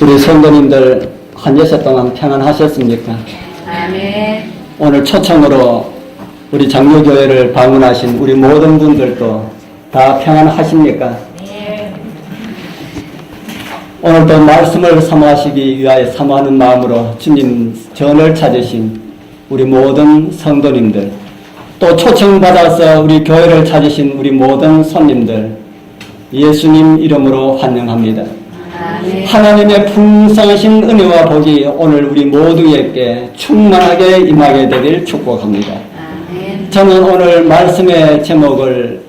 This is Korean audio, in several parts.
우리 성도님들 한 예세 동안 평안하셨습니까? 아멘. 오늘 초청으로 우리 장로교회를 방문하신 우리 모든 분들도 다 평안하십니까? 네. 오늘도 말씀을 사모하시기 위하여 사모하는 마음으로 주님 전을 찾으신 우리 모든 성도님들, 또 초청받아서 우리 교회를 찾으신 우리 모든 손님들, 예수님 이름으로 환영합니다. 아멘. 하나님의 풍성하신 은혜와 복이 오늘 우리 모두에게 충만하게 임하게 되길 축복합니다. 아멘. 저는 오늘 말씀의 제목을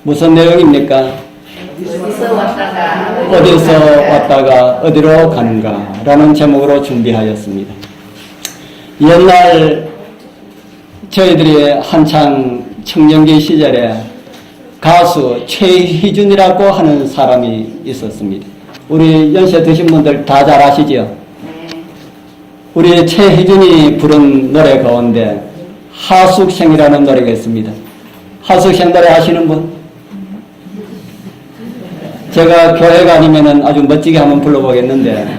무슨 내용입니까? 어디서 왔다가 어디로 가는가 라는 제목으로 준비하였습니다. 옛날 저희들이 한창 청년기 시절에 가수 최희준이라고 하는 사람이 있었습니다. 우리 연세 드신 분들 다 잘 아시죠? 네. 우리 최희준이 부른 노래 가운데 하숙생이라는 노래가 있습니다. 하숙생 노래 아시는 분? 제가 교회 가니면은 아주 멋지게 한번 불러보겠는데,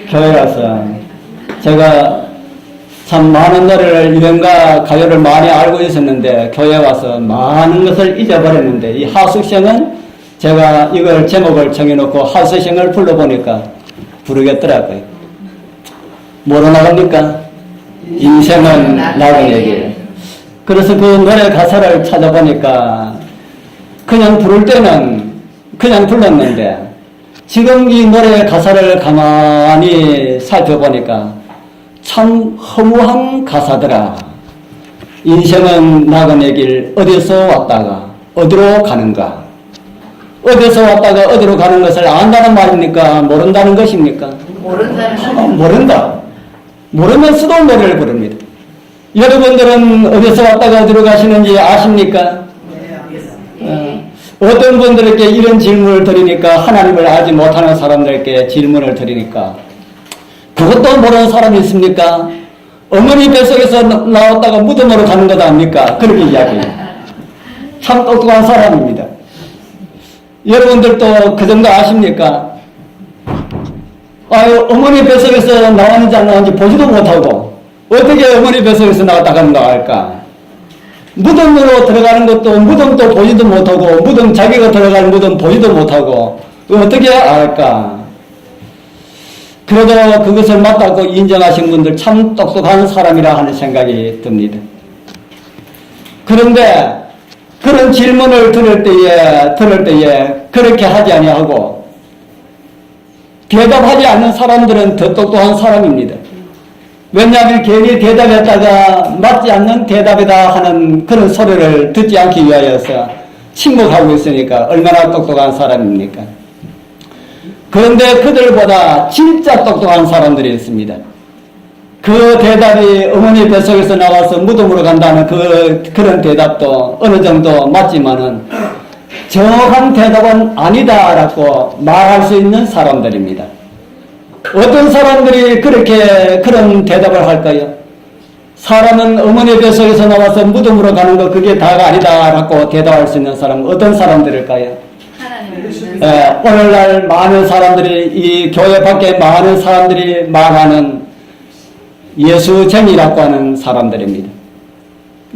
교회라서 제가 참 많은 노래를, 유행가 가요를 많이 알고 있었는데 교회 와서 많은 것을 잊어버렸는데, 이 하숙생은 제가 이걸 제목을 정해놓고 하숙생을 불러보니까 부르겠더라고요. 뭐로 나갑니까? 인생은 나그네 길. 그래서 그 노래 가사를 찾아보니까 그냥 부를 때는 그냥 불렀는데, 지금 이 노래 가사를 가만히 살펴보니까 참 허무한 가사더라. 인생은 나그네 길, 어디서 왔다가 어디로 가는가? 어디서 왔다가 어디로 가는 것을 안다는 말입니까? 모른다는 것입니까? 모른다는 모른다. 모르면서도 노래를 부릅니다. 여러분들은 어디서 왔다가 어디로 가시는지 아십니까? 어떤 분들에게 이런 질문을 드리니까, 하나님을 알지 못하는 사람들에게 질문을 드리니까, 그것도 모르는 사람이 있습니까? 어머니 뱃속에서 나왔다가 무덤으로 가는 것 아닙니까? 그렇게 이야기해요. 참 똑똑한 사람입니다. 여러분들도 그 정도 아십니까? 아유, 어머니 뱃속에서 나왔는지 안 나왔는지 보지도 못하고 어떻게 어머니 뱃속에서 나왔다 가는가 할까? 무덤으로 들어가는 것도 무덤도 보지도 못하고, 무덤 자기가 들어갈 무덤 보지도 못하고 어떻게 알까? 그래도 그것을 맞다고 인정하신 분들 참 똑똑한 사람이라 하는 생각이 듭니다. 그런데 그런 질문을 들을 때에 그렇게 하지 아니하고 대답하지 않는 사람들은 더 똑똑한 사람입니다. 왜냐하면 괜히 대답했다가 맞지 않는 대답이다 하는 그런 소리를 듣지 않기 위하여서 침묵하고 있으니까 얼마나 똑똑한 사람입니까? 그런데 그들보다 진짜 똑똑한 사람들이 있습니다. 그 대답이 어머니 뱃속에서 나와서 무덤으로 간다는 그런 대답도 어느 정도 맞지만은 정확한 대답은 아니다라고 말할 수 있는 사람들입니다. 어떤 사람들이 그런 대답을 할까요? 사람은 어머니 뱃속에서 나와서 무덤으로 가는 거 그게 다가 아니다라고 대답할 수 있는 사람은 어떤 사람들일까요? 오늘날 많은 사람들이, 이 교회 밖에 많은 사람들이 말하는 예수쟁이라고 하는 사람들입니다.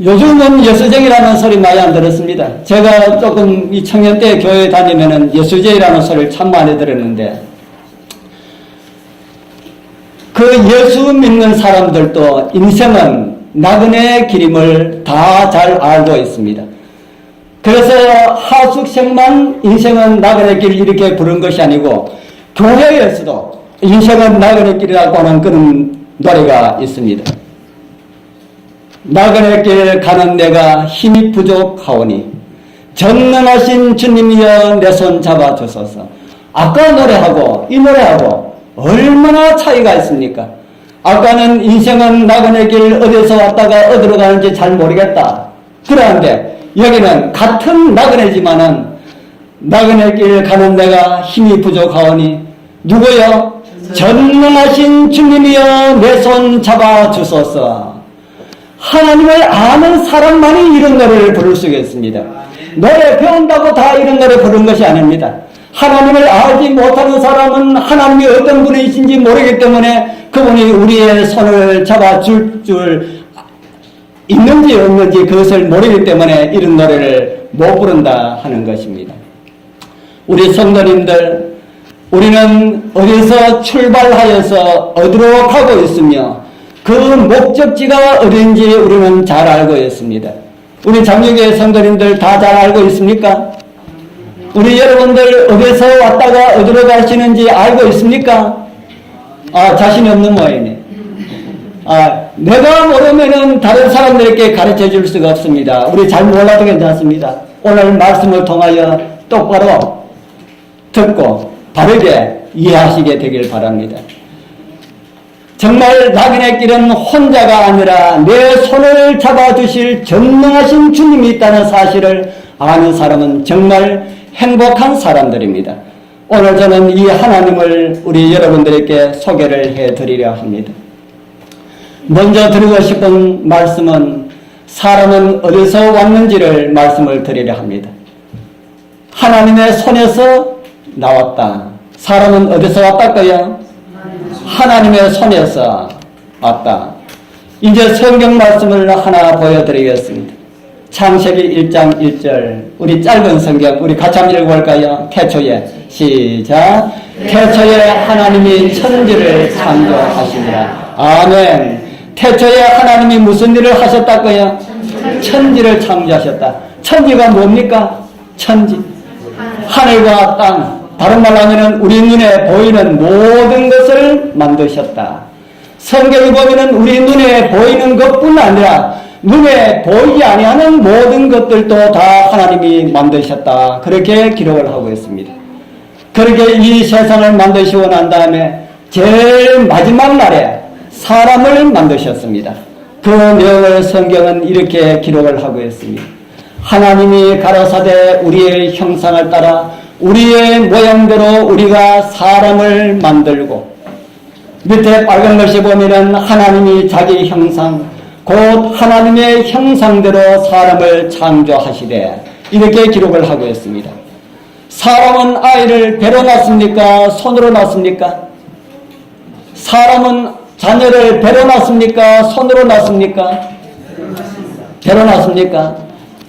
요즘은 예수쟁이라는 소리 많이 안 들었습니다. 제가 조금 이 청년 때 교회 다니면은 예수쟁이라는 소리를 참 많이 들었는데, 그 예수 믿는 사람들도 인생은 나그네 길임을 다 잘 알고 있습니다. 그래서 하숙생만 인생은 나그네 길 이렇게 부른 것이 아니고, 교회에서도 인생은 나그네 길이라고 하는 그런 노래가 있습니다. 나그네 길 가는 내가 힘이 부족하오니 전능하신 주님이여 내 손 잡아주소서. 아까 노래하고 이 노래하고 얼마나 차이가 있습니까? 아까는 인생은 나그네 길, 어디서 왔다가 어디로 가는지 잘 모르겠다. 그러는데 여기는 같은 나그네지만은 나그네 길 가는 내가 힘이 부족하오니 누구요? 전능하신 주님이여 내 손 잡아주소서. 하나님을 아는 사람만이 이런 노래를 부를 수 있습니다. 노래 배운다고 다 이런 노래 부르는 것이 아닙니다. 하나님을 알지 못하는 사람은 하나님이 어떤 분이신지 모르기 때문에 그분이 우리의 손을 잡아줄 줄 있는지 없는지 그것을 모르기 때문에 이런 노래를 못 부른다 하는 것입니다. 우리 성도님들, 우리는 어디서 출발하여서 어디로 가고 있으며 그 목적지가 어딘지 우리는 잘 알고 있습니다. 우리 장로교회 성도님들 다 잘 알고 있습니까? 우리 여러분들 어디서 왔다가 어디로 가시는지 알고 있습니까? 자신이 없는 모양이네. 내가 모르면은 다른 사람들에게 가르쳐 줄 수가 없습니다. 우리 잘 몰라도 괜찮습니다. 오늘 말씀을 통하여 똑바로 듣고 바르게 이해하시게 되길 바랍니다. 정말 낙인의 길은 혼자가 아니라 내 손을 잡아주실 전능하신 주님이 있다는 사실을 아는 사람은 정말 행복한 사람들입니다. 오늘 저는 이 하나님을 우리 여러분들에게 소개를 해드리려 합니다. 먼저 드리고 싶은 말씀은 사람은 어디서 왔는지를 말씀을 드리려 합니다. 하나님의 손에서 나왔다. 사람은 어디서 왔다고요? 하나님의 손에서 왔다. 이제 성경 말씀을 하나 보여드리겠습니다. 창세기 1장 1절 우리 짧은 성경 우리 같이 한번 읽어볼까요? 태초에 시작. 태초에 하나님이 천지를 창조하시니라. 아멘. 태초에 하나님이 무슨 일을 하셨다고요? 천지를 창조하셨다. 천지가 뭡니까? 천지. 하늘과 땅. 다른 말로 하면 우리 눈에 보이는 모든 것을 만드셨다. 성경이 보면 우리 눈에 보이는 것뿐 아니라 눈에 보이지 아니하는 모든 것들도 다 하나님이 만드셨다. 그렇게 기록을 하고 있습니다. 그렇게 이 세상을 만드시고 난 다음에 제일 마지막 날에 사람을 만드셨습니다. 그 내용을 성경은 이렇게 기록을 하고 있습니다. 하나님이 가라사대 우리의 형상을 따라 우리의 모양대로 우리가 사람을 만들고 밑에 빨간 글씨 보면은 하나님이 자기 형상 곧 하나님의 형상대로 사람을 창조하시되 이렇게 기록을 하고 있습니다. 사람은 아이를 배로 낳습니까? 손으로 낳습니까? 사람은 자녀를 배로 낳습니까? 손으로 낳습니까? 배로 낳습니까?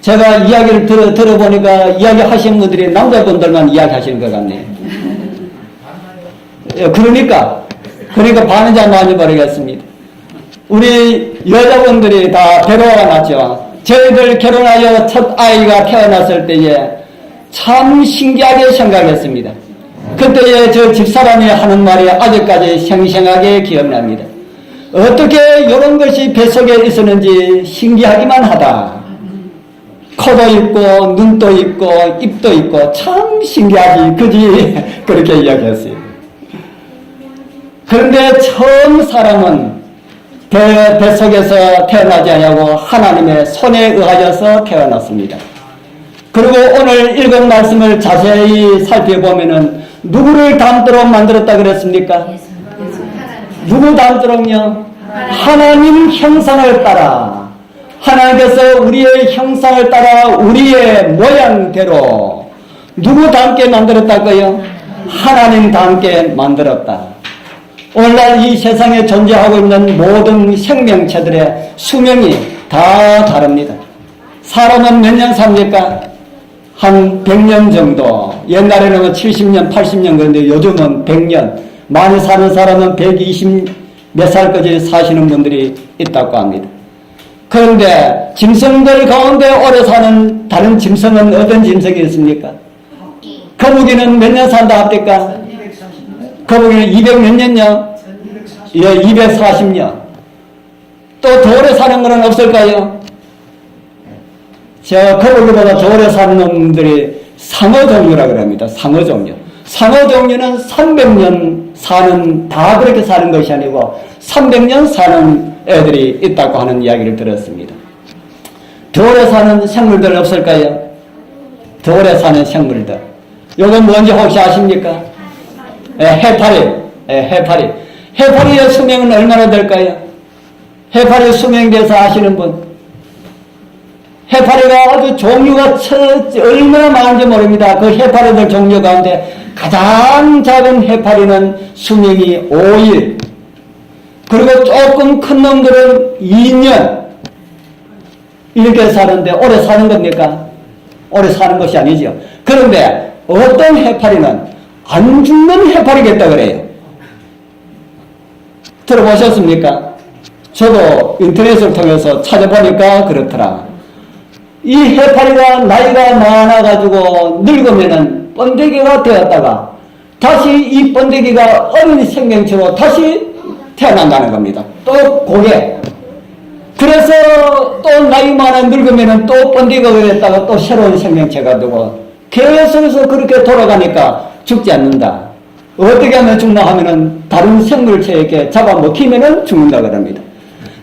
제가 이야기를 들어보니까 이야기하시는 분들이 남자분들만 이야기하시는 것 같네요. 그러니까 반은자 많이 모르겠습니다. 우리 여자분들이 다 배로가 났죠. 저희들 결혼하여 첫 아이가 태어났을 때에 참 신기하게 생각했습니다. 그때에 저 집사람이 하는 말이 아직까지 생생하게 기억납니다. 어떻게 이런 것이 뱃속에 있었는지 신기하기만 하다. 코도 있고 눈도 있고 입도 있고 참 신기하지 그지 그렇게 이야기했어요. 그런데 처음 사람은 뱃속에서 태어나지 않냐고 하나님의 손에 의하여서 태어났습니다. 그리고 오늘 읽은 말씀을 자세히 살펴보면은 누구를 닮도록 만들었다 그랬습니까? 누구 닮도록요? 하나님 형상을 따라 하나님께서 우리의 형상을 따라 우리의 모양대로 누구 닮게 만들었다고요? 하나님 닮게 만들었다. 오늘날 이 세상에 존재하고 있는 모든 생명체들의 수명이 다 다릅니다. 사람은 몇 년 삽니까? 한 100년 정도. 옛날에는 70년, 80년 그런데 요즘은 100년. 많이 사는 사람은 120 몇 살까지 사시는 분들이 있다고 합니다. 그런데 짐승들 가운데 오래 사는 다른 짐승은 어떤 짐승이 있습니까? 거북이는 몇 년 산다 합니까? 거북이는 200 몇 년요? 예, 240년. 또 더 오래 사는 것은 없을까요? 저 거북이보다 더 오래 사는 놈들이 상어 종류라고 합니다. 상어 종류. 상어 종류는 300년 사는, 다 그렇게 사는 것이 아니고 300년 사는 애들이 있다고 하는 이야기를 들었습니다. 더 오래 사는 생물들 없을까요? 더 오래 사는 생물들. 이건 뭔지 혹시 아십니까? 해파리. 해파리. 해파리의 수명은 얼마나 될까요? 해파리 수명에 대해서 아시는 분? 해파리가 아주 종류가 얼마나 많은지 모릅니다. 그 해파리들 종류 가운데 가장 작은 해파리는 수명이 5일, 그리고 조금 큰 놈들은 2년 이렇게 사는데 오래 사는 겁니까? 오래 사는 것이 아니죠. 그런데 어떤 해파리는 안 죽는 해파리겠다 그래요. 들어보셨습니까? 저도 인터넷을 통해서 찾아보니까 그렇더라. 이 해파리가 나이가 많아가지고 늙으면은 번데기가 되었다가 다시 이 번데기가 어린 생명체로 다시 태어난다는 겁니다. 또 고개. 그래서 또 나이 많아 늙으면은 또 번데기가 됐다가 또 새로운 생명체가 되고 계속해서 그렇게 돌아가니까 죽지 않는다. 어떻게 하면 죽나 하면은 다른 생물체에게 잡아먹히면은 죽는다 그럽니다.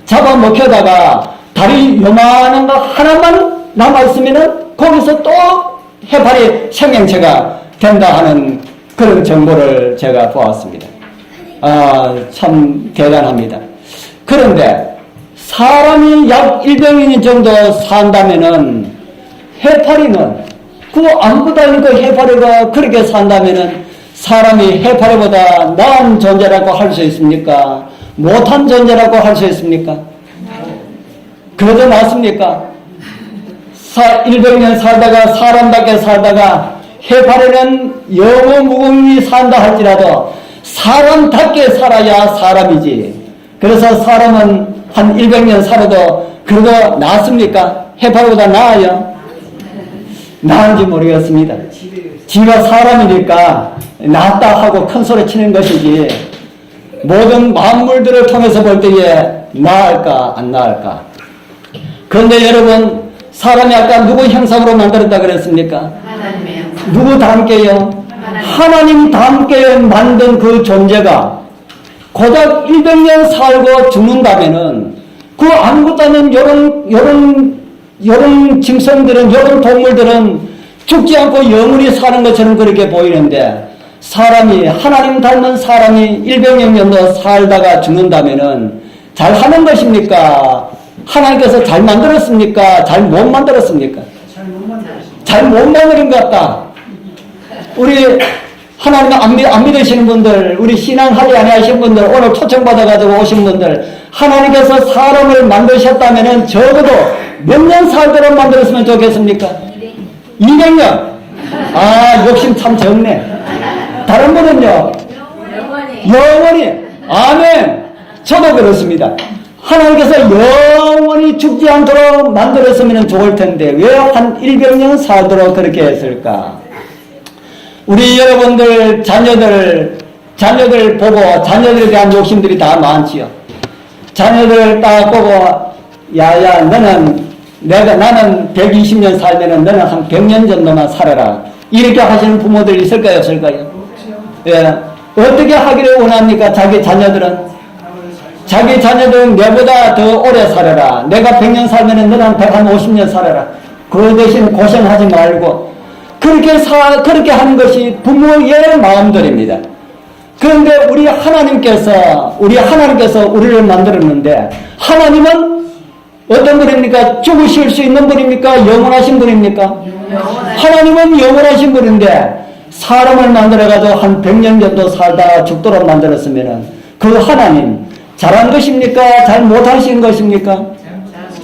잡아먹혀다가 다리 요만한 거 하나만 남아있으면은 거기서 또 해파리 생명체가 된다 하는 그런 정보를 제가 보았습니다. 참 대단합니다. 그런데 사람이 약 100년 정도 산다면은 해파리는 아무것도 아닌 그 해파리가 그렇게 산다면은 사람이 해파리보다 나은 존재라고 할 수 있습니까? 못한 존재라고 할 수 있습니까? 그래도 맞습니까? 100년 살다가 사람답게 살다가 해파리는 영어 무궁히 산다 할지라도 사람답게 살아야 사람이지. 그래서 사람은 한 100년 살아도 그래도 낫습니까? 해파리보다 나아요? 나은지 모르겠습니다. 지가 사람이니까 낫다 하고 큰 소리 치는 것이지 모든 만물들을 통해서 볼 때에 나을까 안 나을까. 그런데 여러분, 사람이 아까 누구 형상으로 만들었다 그랬습니까? 하나님의 형상. 누구 닮게요? 하나님 닮게 만든 그 존재가 고작 100년 살고 죽는다면은 그 아무것도 아닌 요런 짐승들은, 요런 동물들은 죽지 않고 영원히 사는 것처럼 그렇게 보이는데 사람이, 하나님 닮은 사람이 100년 정도 살다가 죽는다면은 잘 하는 것입니까? 하나님께서 잘 만들었습니까? 잘 못 만들었습니까? 잘 못 만드는 것 같다. 우리 하나님 안 믿으시는 분들, 우리 신앙하지 아니하신 분들, 오늘 초청받아가지고 오신 분들, 하나님께서 사람을 만드셨다면 적어도 몇 년 살도록 만들었으면 좋겠습니까? 200년. 욕심 참 적네. 다른 분은요? 영원히. 아멘. 저도 그렇습니다. 하나님께서 영원히 죽지 않도록 만들었으면 좋을 텐데 왜 한 100년 살도록 그렇게 했을까? 우리 여러분들 자녀들 보고 자녀들에 대한 욕심들이 다 많지요. 자녀들 딱 보고 야야 나는 120년 살면은 너는 한 100년 정도만 살아라. 이렇게 하시는 부모들이 있을까요? 없을까요? 예. 어떻게 하기를 원합니까? 자기 자녀들은 내보다 더 오래 살아라. 내가 100년 살면은 너는 150년 살아라. 그 대신 고생하지 말고. 그렇게 하는 것이 부모의 마음들입니다. 그런데 우리 하나님께서 우리를 만들었는데 하나님은 어떤 분입니까? 죽으실 수 있는 분입니까? 영원하신 분입니까? 하나님은 영원하신 분인데 사람을 만들어가지고 한 100년 정도 살다가 죽도록 만들었으면은 그 하나님 잘한 것입니까? 잘 못하신 것입니까?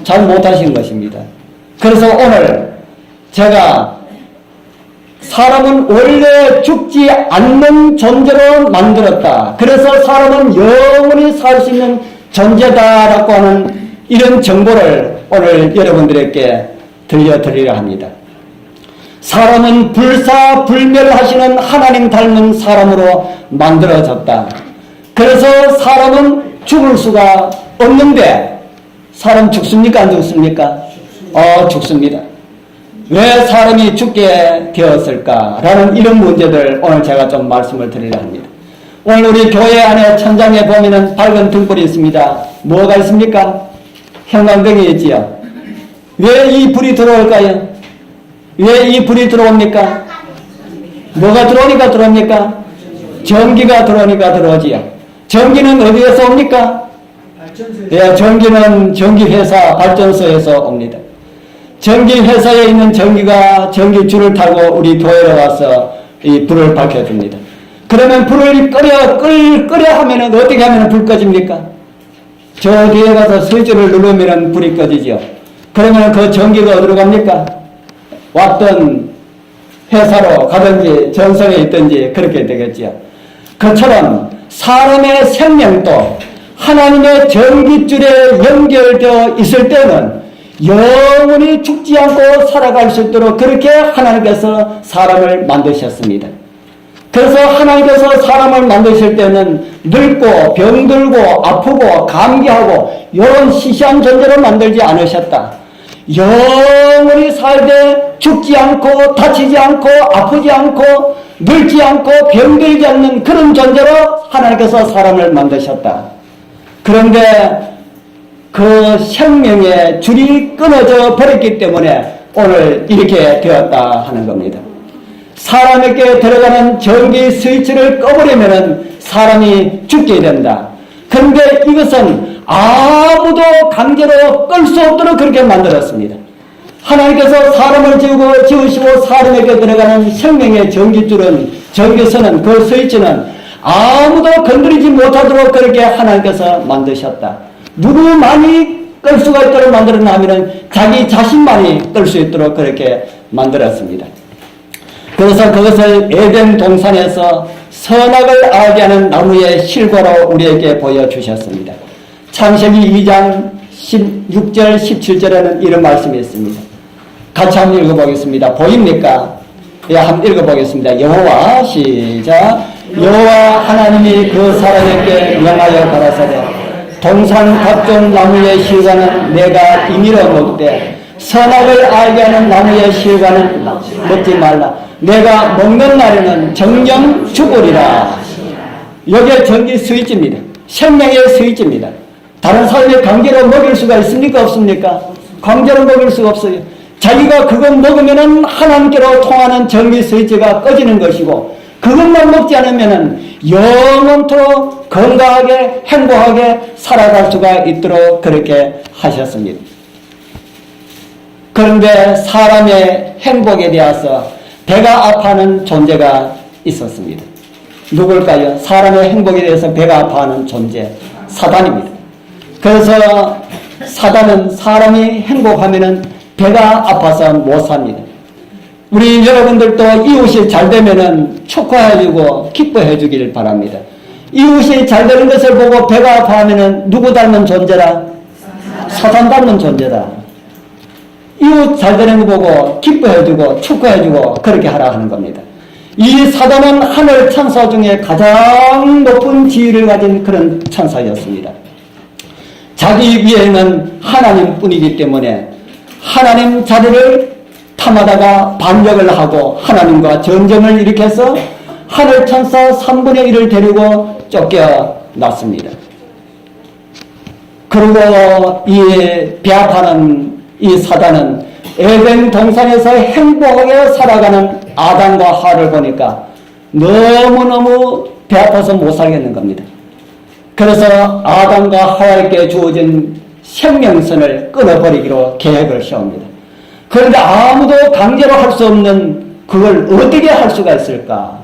잘 못하신 것입니다. 그래서 오늘 제가 사람은 원래 죽지 않는 존재로 만들었다. 그래서 사람은 영원히 살 수 있는 존재다라고 하는 이런 정보를 오늘 여러분들에게 들려드리려 합니다. 사람은 불사불멸하시는 하나님 닮은 사람으로 만들어졌다. 그래서 사람은 죽을 수가 없는데 사람 죽습니까? 안 죽습니까? 죽습니다. 왜 사람이 죽게 되었을까? 라는 이런 문제들 오늘 제가 좀 말씀을 드리려 합니다. 오늘 우리 교회 안에 천장에 보면은 밝은 등불이 있습니다. 뭐가 있습니까? 형광등이 있지요. 왜 이 불이 들어올까요? 왜 이 불이 들어옵니까? 뭐가 들어오니까 들어옵니까? 전기가 들어오니까 들어오지요. 전기는 어디에서 옵니까? 예, 전기는 전기회사 발전소에서 옵니다. 전기 회사에 있는 전기줄을 타고 우리 교회로 와서 이 불을 밝혀줍니다. 그러면 불을 끄려 하면은 어떻게 하면 불 꺼집니까? 저 뒤에 가서 스위치를 누르면 불이 꺼지죠. 그러면 그 전기가 어디로 갑니까? 왔던 회사로 가든지 전선에 있든지 그렇게 되겠죠. 그처럼 사람의 생명도 하나님의 전기줄에 연결되어 있을 때는 영원히 죽지 않고 살아갈 수 있도록 그렇게 하나님께서 사람을 만드셨습니다. 그래서 하나님께서 사람을 만드실 때는 늙고 병들고 아프고 감기하고 이런 시시한 존재로 만들지 않으셨다. 영원히 살되 죽지 않고 다치지 않고 아프지 않고 늙지 않고 병들지 않는 그런 존재로 하나님께서 사람을 만드셨다. 그런데 그 생명의 줄이 끊어져 버렸기 때문에 오늘 이렇게 되었다 하는 겁니다. 사람에게 들어가는 전기 스위치를 꺼버리면 사람이 죽게 된다. 그런데 이것은 아무도 강제로 끌 수 없도록 그렇게 만들었습니다. 하나님께서 사람을 지으시고 사람에게 들어가는 생명의 전기선은 그 스위치는 아무도 건드리지 못하도록 그렇게 하나님께서 만드셨다. 누구만이 끌 수가 있도록 만들었나 하면 자기 자신만이 끌 수 있도록 그렇게 만들었습니다. 그래서 그것을 에덴 동산에서 선악을 알게 하는 나무의 실과로 우리에게 보여주셨습니다. 창세기 2장 16절 17절에는 이런 말씀이 있습니다. 같이 한번 읽어보겠습니다. 보입니까? 예, 한번 읽어보겠습니다. 여호와 시작. 여호와 하나님이 그 사람에게 명하여 가라사대 동산 각종 나무의 실과는 내가 임의로 먹되 선악을 알게 하는 나무의 실과는 먹지 말라. 내가 먹는 날에는 정령 죽으리라. 여기에 전기 스위치입니다. 생명의 스위치입니다. 다른 사람이 강제로 먹일 수가 있습니까? 없습니까? 강제로 먹일 수가 없어요. 자기가 그것 먹으면은 하나님께로 통하는 전기 스위치가 꺼지는 것이고 그것만 먹지 않으면은 영원토록 건강하게 행복하게 살아갈 수가 있도록 그렇게 하셨습니다. 그런데 사람의 행복에 대해서 배가 아파하는 존재가 있었습니다. 누굴까요? 사람의 행복에 대해서 배가 아파하는 존재, 사단입니다. 그래서 사단은 사람이 행복하면은 배가 아파서 못 삽니다. 우리 여러분들도 이웃이 잘 되면은 축하해주고 기뻐해주길 바랍니다. 이웃이 잘 되는 것을 보고 배가 아파하면은 누구 닮은 존재라? 사단 닮은 존재다. 이웃 잘 되는 거 보고 기뻐해주고 축하해주고 그렇게 하라 하는 겁니다. 이 사단은 하늘 천사 중에 가장 높은 지위를 가진 그런 천사였습니다. 자기 위에는 하나님뿐이기 때문에 하나님 자리를 탐하다가 반역을 하고 하나님과 전쟁을 일으켜서 하늘 천사 3분의 1을 데리고 쫓겨났습니다. 그리고 이 배아파는 이 사단은 에덴 동산에서 행복하게 살아가는 아담과 하와를 보니까 너무너무 배 아파서 못 살겠는 겁니다. 그래서 아담과 하와에게 주어진 생명선을 끊어버리기로 계획을 세웁니다. 그런데 아무도 강제로 할 수 없는 그걸 어떻게 할 수가 있을까?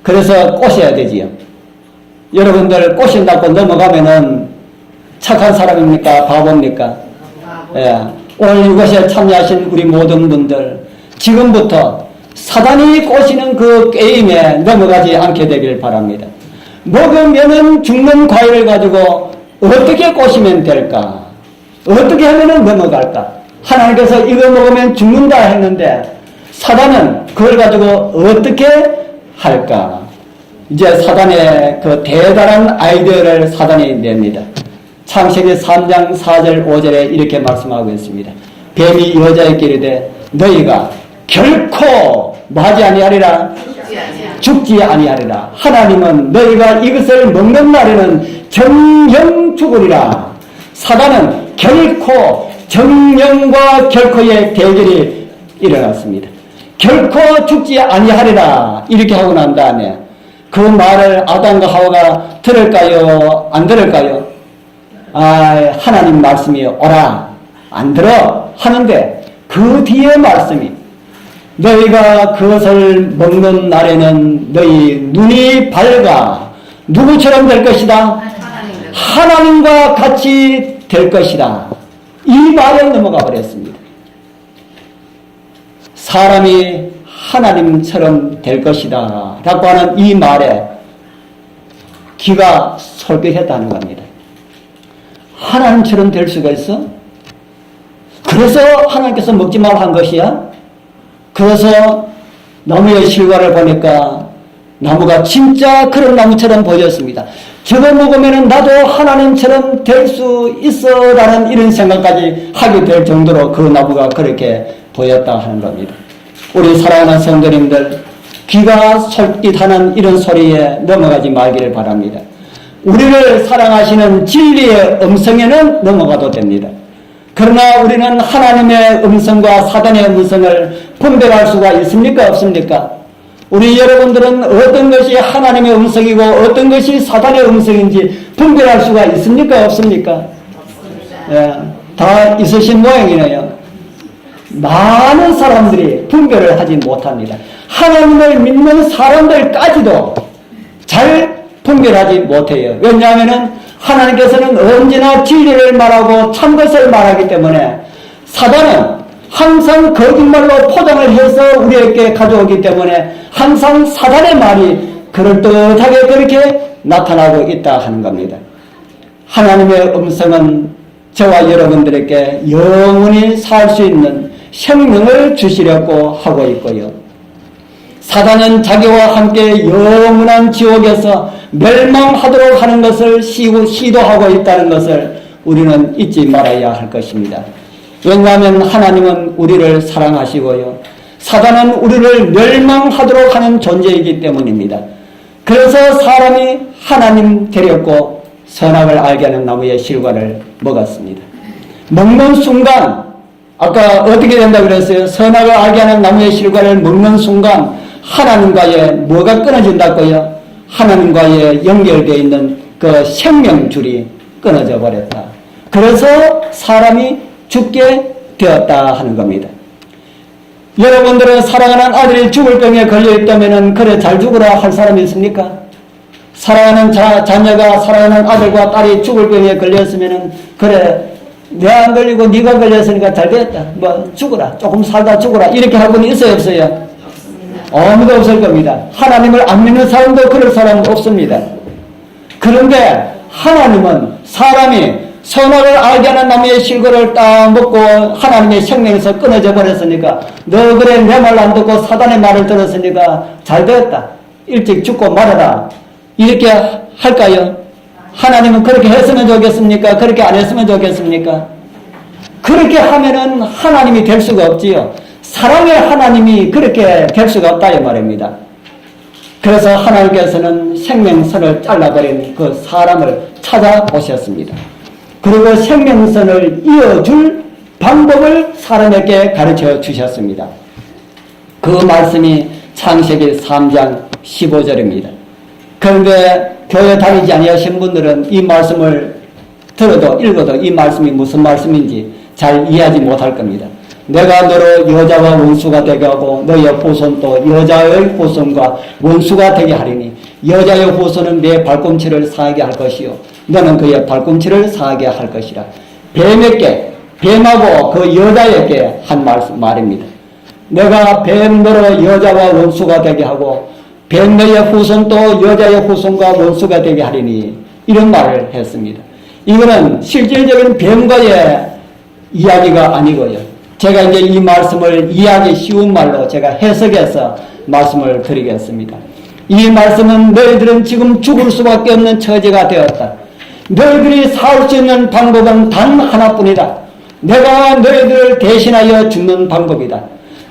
그래서 꼬셔야 되지요. 여러분들 꼬신다고 넘어가면은 착한 사람입니까? 바보입니까? 예. 오늘 이것에 참여하신 우리 모든 분들 지금부터 사단이 꼬시는 그 게임에 넘어가지 않게 되길 바랍니다. 먹으면은 죽는 과일을 가지고 어떻게 꼬시면 될까? 어떻게 하면은 넘어갈까? 하나님께서 이거 먹으면 죽는다 했는데 사단은 그걸 가지고 어떻게 할까? 이제 사단의 그 대단한 아이디어를 사단이 냅니다. 창세기 3장 4절 5절에 이렇게 말씀하고 있습니다. 뱀이 여자에게 이르되 너희가 결코 뭐하지 아니하리라? 죽지 아니하리라. 하나님은 너희가 이것을 먹는 날에는 정령 죽으리라. 사단은 결코 정령과 결코의 대결이 일어났습니다. 결코 죽지 아니하리라. 이렇게 하고 난 다음에 그 말을 아담과 하와가 들을까요? 안 들을까요? 하나님 말씀이 오라 안 들어 하는데 그 뒤에 말씀이 너희가 그것을 먹는 날에는 너희 눈이 밝아 누구처럼 될 것이다? 하나님과 같이 될 것이다. 이 말에 넘어가 버렸습니다. 사람이 하나님처럼 될 것이다 라고 하는 이 말에 귀가 솔깃했다는 겁니다. 하나님처럼 될 수가 있어? 그래서 하나님께서 먹지 말라 한 것이야? 그래서 나무의 실과를 보니까 나무가 진짜 그런 나무처럼 보였습니다. 저거 먹으면 나도 하나님처럼 될 수 있어 라는 이런 생각까지 하게 될 정도로 그 나무가 그렇게 보였다 하는 겁니다. 우리 사랑하는 성도님들, 귀가 솔깃하는 이런 소리에 넘어가지 말기를 바랍니다. 우리를 사랑하시는 진리의 음성에는 넘어가도 됩니다. 그러나 우리는 하나님의 음성과 사단의 음성을 분별할 수가 있습니까? 없습니까? 우리 여러분들은 어떤 것이 하나님의 음성이고 어떤 것이 사단의 음성인지 분별할 수가 있습니까? 없습니까? 예, 다 있으신 모양이네요. 많은 사람들이 분별을 하지 못합니다. 하나님을 믿는 사람들까지도 잘 분별하지 못해요. 왜냐하면 하나님께서는 언제나 진리를 말하고 참것을 말하기 때문에 사단은 항상 거짓말로 포장을 해서 우리에게 가져오기 때문에 항상 사단의 말이 그럴듯하게 그렇게 나타나고 있다 하는 겁니다. 하나님의 음성은 저와 여러분들에게 영원히 살 수 있는 생명을 주시려고 하고 있고요. 사단은 자기와 함께 영원한 지옥에서 멸망하도록 하는 것을 시도하고 있다는 것을 우리는 잊지 말아야 할 것입니다. 왜냐하면 하나님은 우리를 사랑하시고요. 사단은 우리를 멸망하도록 하는 존재이기 때문입니다. 그래서 사람이 하나님 되렸고 선악을 알게 하는 나무의 실과를 먹었습니다. 먹는 순간 아까 어떻게 된다고 그랬어요? 선악을 알게 하는 나무의 실과를 먹는 순간 하나님과의 뭐가 끊어진다고요? 하나님과의 연결되어 있는 그 생명줄이 끊어져 버렸다. 그래서 사람이 죽게 되었다 하는 겁니다. 여러분들은 사랑하는 아들이 죽을 병에 걸려있다면 그래 잘 죽으라 할 사람이 있습니까? 사랑하는 자녀가 사랑하는 아들과 딸이 죽을 병에 걸렸으면 그래 내가 안 걸리고 네가 걸렸으니까 잘 되었다. 뭐 죽어라. 조금 살다 죽어라. 이렇게 할 분이 있어요? 없어요? 아무도 없을 겁니다. 하나님을 안 믿는 사람도 그럴 사람은 없습니다. 그런데 하나님은 사람이 선악을 알게 하는 나무의 실과를 딱 먹고 하나님의 생명에서 끊어져 버렸으니까 너 그래 내 말 안 듣고 사단의 말을 들었으니까 잘 되었다. 일찍 죽고 말아라. 이렇게 할까요? 하나님은 그렇게 했으면 좋겠습니까? 그렇게 안 했으면 좋겠습니까? 그렇게 하면은 하나님이 될 수가 없지요. 사랑의 하나님이 그렇게 될 수가 없다 이 말입니다. 그래서 하나님께서는 생명선을 잘라버린 그 사람을 찾아오셨습니다. 그리고 생명선을 이어줄 방법을 사람에게 가르쳐 주셨습니다. 그 말씀이 창세기 3장 15절입니다. 그런데 교회 다니지 아니하신 분들은 이 말씀을 들어도 읽어도 이 말씀이 무슨 말씀인지 잘 이해하지 못할 겁니다. 내가 너를 여자와 원수가 되게 하고 너의 후손도 여자의 후손과 원수가 되게 하리니 여자의 후손은 내 발꿈치를 상하게 할 것이요 너는 그의 발꿈치를 상하게 할 것이라. 뱀에게 뱀하고 그 여자에게 한 말입니다. 내가 뱀 너로 여자와 원수가 되게 하고 뱀 너의 후손도 여자의 후손과 원수가 되게 하리니 이런 말을 했습니다. 이거는 실질적인 뱀과의 이야기가 아니고요. 제가 이제 이 말씀을 이해하기 쉬운 말로 제가 해석해서 말씀을 드리겠습니다. 이 말씀은 너희들은 지금 죽을 수밖에 없는 처지가 되었다. 너희들이 살 수 있는 방법은 단 하나뿐이다. 내가 너희들을 대신하여 죽는 방법이다.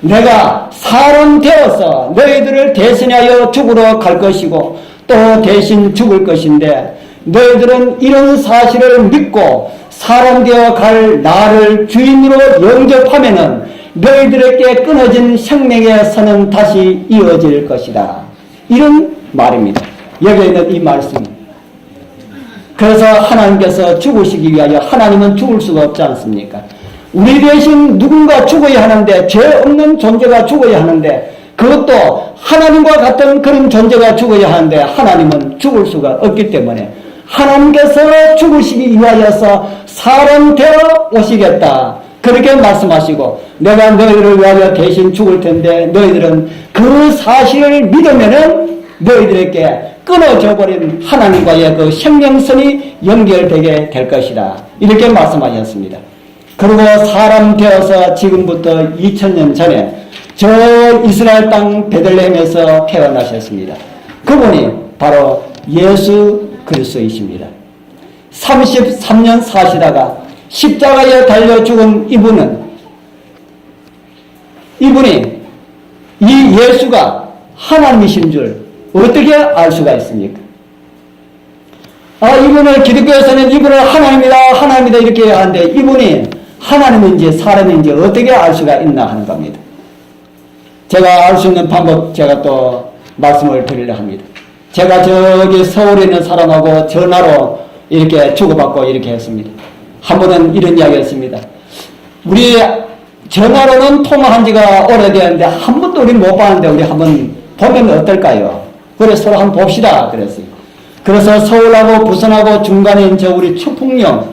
내가 사람 되어서 너희들을 대신하여 죽으러 갈 것이고 또 대신 죽을 것인데 너희들은 이런 사실을 믿고 사람 되어 갈 나를 주인으로 영접하면은 너희들에게 끊어진 생명의 선은 다시 이어질 것이다. 이런 말입니다. 여기에 있는 이 말씀이. 그래서 하나님께서 죽으시기 위하여 하나님은 죽을 수가 없지 않습니까? 우리 대신 누군가 죽어야 하는데, 죄 없는 존재가 죽어야 하는데, 그것도 하나님과 같은 그런 존재가 죽어야 하는데 하나님은 죽을 수가 없기 때문에 하나님께서 죽으시기 위하여서 사람 되어 오시겠다, 그렇게 말씀하시고, 내가 너희를 위하여 대신 죽을 텐데 너희들은 그 사실을 믿으면은 너희들에게 끊어져 버린 하나님과의 그 생명선이 연결되게 될 것이다, 이렇게 말씀하셨습니다. 그리고 사람 되어서 지금부터 2000년 전에 저 이스라엘 땅 베들레헴에서 태어나셨습니다. 그분이 바로 예수 그리스도이십니다. 33년 사시다가 십자가에 달려 죽은 이분이 이 예수가 하나님이신 줄 어떻게 알 수가 있습니까? 이분을 기독교에서는 이분을 하나님이다 이렇게 하는데, 이분이 하나님인지 사람인지 어떻게 알 수가 있나 하는 겁니다. 제가 알 수 있는 방법, 제가 또 말씀을 드리려 합니다. 제가 저기 서울에 있는 사람하고 전화로 이렇게 주고받고 이렇게 했습니다. 한 번은 이런 이야기 했습니다. 우리 전화로는 통화한 지가 오래되었는데 한 번도 우리 못 봤는데 우리 한번 보면 어떨까요? 그래서 서로 한번 봅시다 그랬어요. 그래서 서울하고 부산하고 중간에 있는 저 우리 추풍령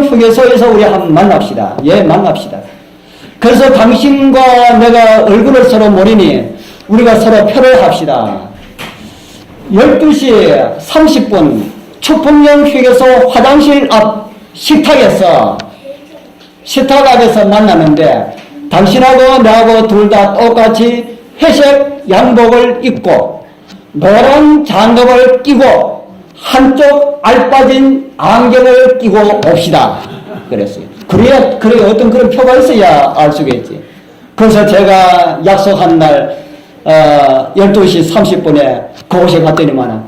휴게소에서 우리 한번 만납시다. 예, 만납시다. 그래서 당신과 내가 얼굴을 서로 모르니 우리가 서로 표를 합시다. 12시 30분 추풍령 휴게소 화장실 앞 식탁 앞에서 만났는데, 당신하고 나하고 둘 다 똑같이 회색 양복을 입고 노란 장갑을 끼고 한쪽 알빠진 안경을 끼고 옵시다 그랬어요. 그래 어떤 그런 표가 있어야 알 수가 있지. 그래서 제가 약속한 날 12시 30분에 그곳에 갔더니만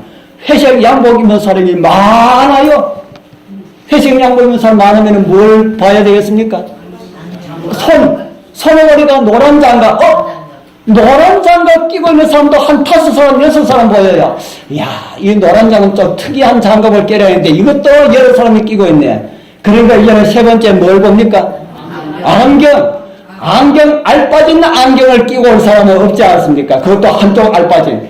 회색 양복 입는 사람이 많아요. 회색 양복 입는 사람 많으면 뭘 봐야 되겠습니까? 손오리가 노란 장갑, 노란 장갑 끼고 있는 사람도 한 5사람, 6사람 보여요. 이야, 이 노란 장갑 좀 특이한 장갑을 끼려 했는데 이것도 여러 사람이 끼고 있네. 그러니까 이제는 세 번째 뭘 봅니까? 안경, 알빠진 안경을 끼고 올 사람은 없지 않습니까? 그것도 한쪽 알빠진.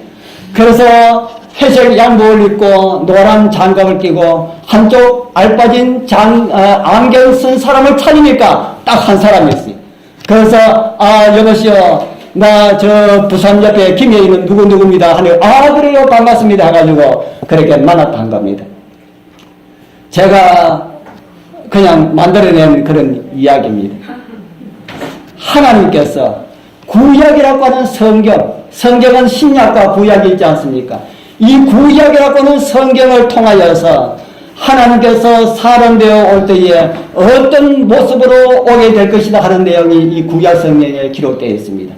그래서 회색 양복을 입고 노란 장갑을 끼고 한쪽 알빠진 안경 쓴 사람을 찾으니까 딱 한 사람이 있어요. 그래서 여보시오, 나 저 부산 옆에 김해에 있는 누구입니다 하니, 그래요, 반갑습니다 해가지고 그렇게 만났던 겁니다. 제가 그냥 만들어낸 그런 이야기입니다. 하나님께서 구약이라고 하는 성경은 신약과 구약이 있지 않습니까? 이 구약이라고 하는 성경을 통하여서 하나님께서 사람 되어 올 때에 어떤 모습으로 오게 될 것이다 하는 내용이 이 구약 성경에 기록되어 있습니다.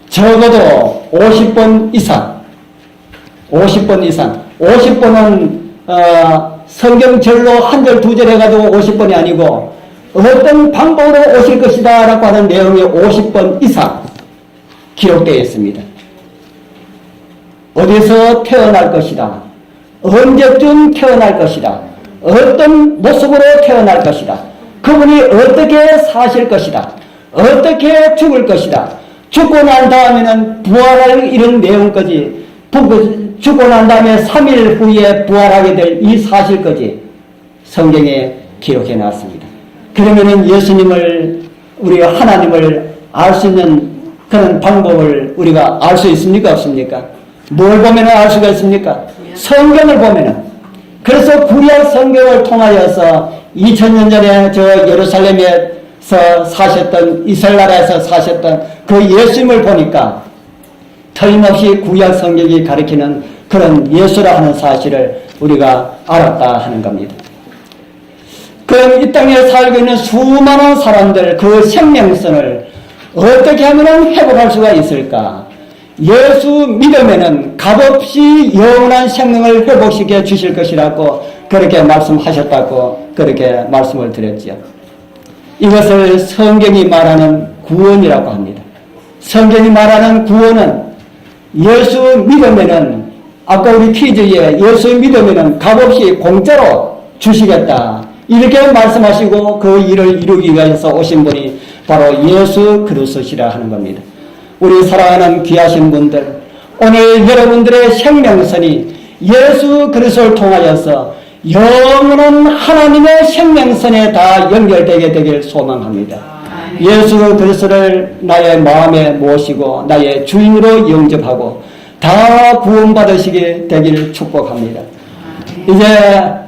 적어도 50번 이상 50번은 성경절로 한 절 두 절 해가지고 50번이 아니고 어떤 방법으로 오실 것이다 라고 하는 내용이 50번 이상 기록되어 있습니다. 어디서 태어날 것이다, 언제쯤 태어날 것이다, 어떤 모습으로 태어날 것이다, 그분이 어떻게 사실 것이다, 어떻게 죽을 것이다, 죽고 난 다음에는 부활할 이런 내용까지, 죽고 난 다음에 3일 후에 부활하게 될 이 사실까지 성경에 기록해 놨습니다. 그러면은 예수님을, 우리가 하나님을 알 수 있는 그런 방법을 우리가 알 수 있습니까? 없습니까? 뭘 보면 알 수가 있습니까? 성경을 보면은. 그래서 구약 성경을 통하여서 2000년 전에 저 예루살렘에서 사셨던, 이스라엘 나라에서 사셨던 그 예수님을 보니까 틀림없이 구약 성경이 가리키는 그런 예수라 하는 사실을 우리가 알았다 하는 겁니다. 그럼 이 땅에 살고 있는 수많은 사람들 그 생명선을 어떻게 하면 회복할 수가 있을까? 예수 믿으면은 값없이 영원한 생명을 회복시켜 주실 것이라고 그렇게 말씀하셨다고 그렇게 말씀을 드렸죠. 이것을 성경이 말하는 구원이라고 합니다. 성경이 말하는 구원은 예수 믿으면은, 아까 우리 퀴즈에 예수 믿으면은 값없이 공짜로 주시겠다 이렇게 말씀하시고 그 일을 이루기 위해서 오신 분이 바로 예수 그리스도시라 하는 겁니다. 우리 사랑하는 귀하신 분들, 오늘 여러분들의 생명선이 예수 그리스도를 통하여서 영원한 하나님의 생명선에 다 연결되게 되길 소망합니다. 예수 그리스도를 나의 마음에 모시고 나의 주인으로 영접하고 다 구원받으시게 되길 축복합니다. 이제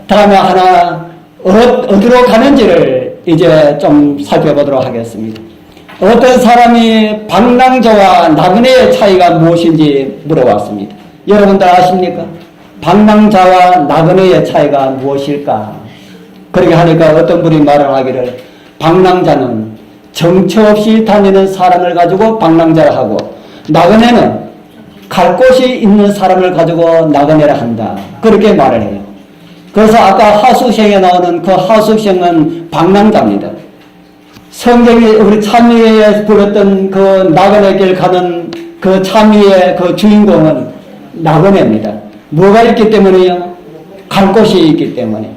다음에 하나 어디로 가는지를 이제 좀 살펴보도록 하겠습니다. 어떤 사람이 방랑자와 나그네의 차이가 무엇인지 물어봤습니다. 여러분들 아십니까? 방랑자와 나그네의 차이가 무엇일까? 그렇게 하니까 어떤 분이 말을 하기를, 방랑자는 정처 없이 다니는 사람을 가지고 방랑자를 하고, 나그네는 갈 곳이 있는 사람을 가지고 나그네를 한다. 그렇게 말을 해요. 그래서 아까 하수시행에 나오는 그 하수시행은 방랑자입니다. 성경이 우리 참위에 불렀던 그 나그네길 가는 그 참위의 그 주인공은 나그네입니다. 뭐가 있기 때문에요? 갈 곳이 있기 때문에.